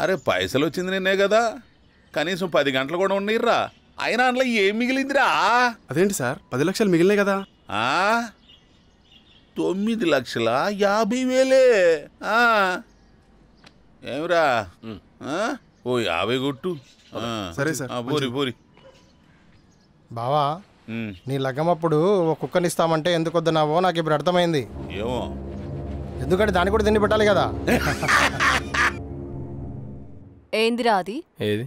అరే పైసలు వచ్చింది నిన్నే కదా, కనీసం 10 గంటలు కూడా ఉన్నిర్రా. అయినా అందులో ఏం మిగిలిందిరా? అదేంటి సార్ 10 లక్షలు మిగిలినాయి కదా? 9,50,000 ఏమిరా? ఓ 50 కొట్టు. సరే సార్. పూరి పూరి బావా, నీ లగ్గమప్పుడు ఒక కుక్కనిస్తామంటే ఎందుకు వద్దన్నావో నాకు ఇప్పుడు అర్థమైంది. ఏమో, ఎందుకంటే దాన్ని కూడా తిండి పెట్టాలి కదా. ఏందిరా అది? ఏది?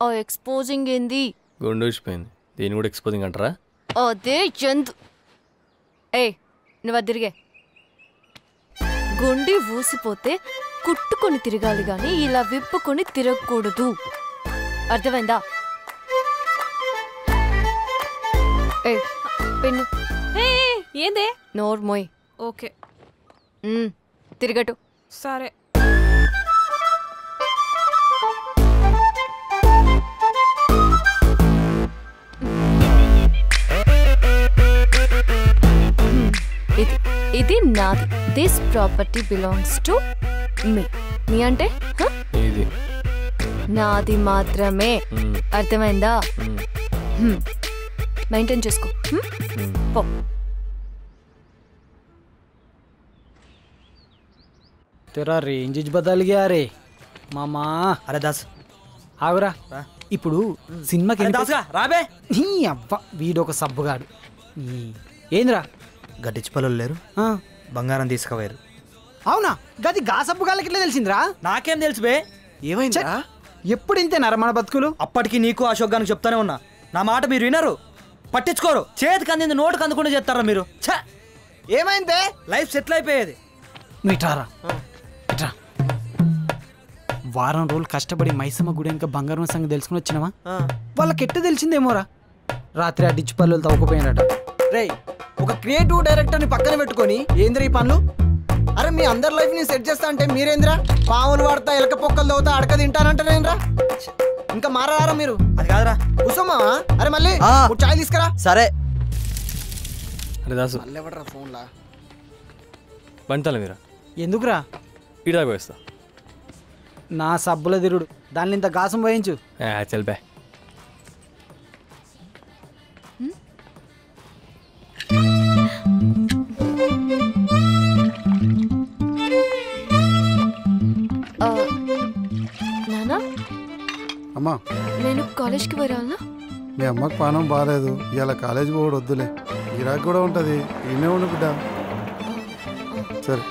ఓ ఎక్స్పోజింగ్ ఏంది? గుండు ఊసిపోయింది, దీన్ని కూడా ఎక్స్పోజింగ్ అంటారా? అదే జంతు. నువ్వు తిరిగే. గుండి ఊసిపోతే కుట్టుకొని తిరగాలి గాని ఇలా విప్పుకొని తిరగకూడదు, అర్థమైందా? పెన్ను ఏందే? నోరు మోయ్. ఓకే తిరగటు. సరే. ఇది నాది. This property belongs to me. మీ అంటే ఇది నాది మాత్రమే, అర్థమైందా? మెయింటైన్ చేసుకో. పో. तेरा रेंज बदल गया रे मामा. अरे दास ఆగురా. ఇప్పుడు సినిమాకి రాబే అవ్వ వీడొక సబ్బుగాడు. ఏందిరా గడ్డిచ్చిపల్లు లేరు, బంగారం తీసుకుపోయారు. అవునా? గది గా సబ్బుగాళ్ళకి ఎట్లా తెలిసిందిరా? నాకేం తెలుసు బే. ఏమైందా? ఎప్పుడు ఇంతేనారా మన బతుకులు? అప్పటికి నీకు అశోక్ గానికి చెప్తానే ఉన్నా, నా మాట మీరు వినరు, పట్టించుకోరు. చేతికి అందింది నోటుకు అందకుండా చేస్తారా మీరు? ఏమైందే? లైఫ్ సెటిల్ అయిపోయేది. నువ్వు ఇట్రారా. వారం రోజులు కష్టపడి మైసమ్మ గుడి ఇంకా బంగారం సంగతి తెలుసుకుని వచ్చినావా? వాళ్ళకి ఎట్ట తెలిసిందేమోరా. రాత్రి ఆ డిచ్ పల్లెలు తవ్వుకుపోయినట. రే, ఒక క్రియేటివ్ డైరెక్టర్ని పక్కన పెట్టుకొని ఏంద్రా ఈ పనులు? అరే మీ అందరి లైఫ్ ని సెట్ చేస్తా అంటే మీరేంద్రా పాములు వాడతా, ఎలక పొక్కలు తవ్వుతా, అడక తింటానంటారేంద్రా? ఇంకా మారారా మీరు? అది కాదురా కూసోమా. అరే మళ్ళీ చాయ్ తీసుకురా. సరే. అరే దాసు ఎవడరా ఫోన్లా బంటాల మీరా? ఎందుకురా? ఇడా పోయిస్తా. నా సబ్బుల తిరుడు దాన్ని ఇంత గాసం పోయించు. చల్ బే. నానా, అమ్మా నేను కాలేజ్కి వరాలనా? మీ అమ్మకు పానం బాగాలేదు, ఇలా కాలేజీ పోవడం వద్దులే, గిరాకి కూడా ఉంటుంది, ఈయనే ఉండు బిడ్డ. సరే.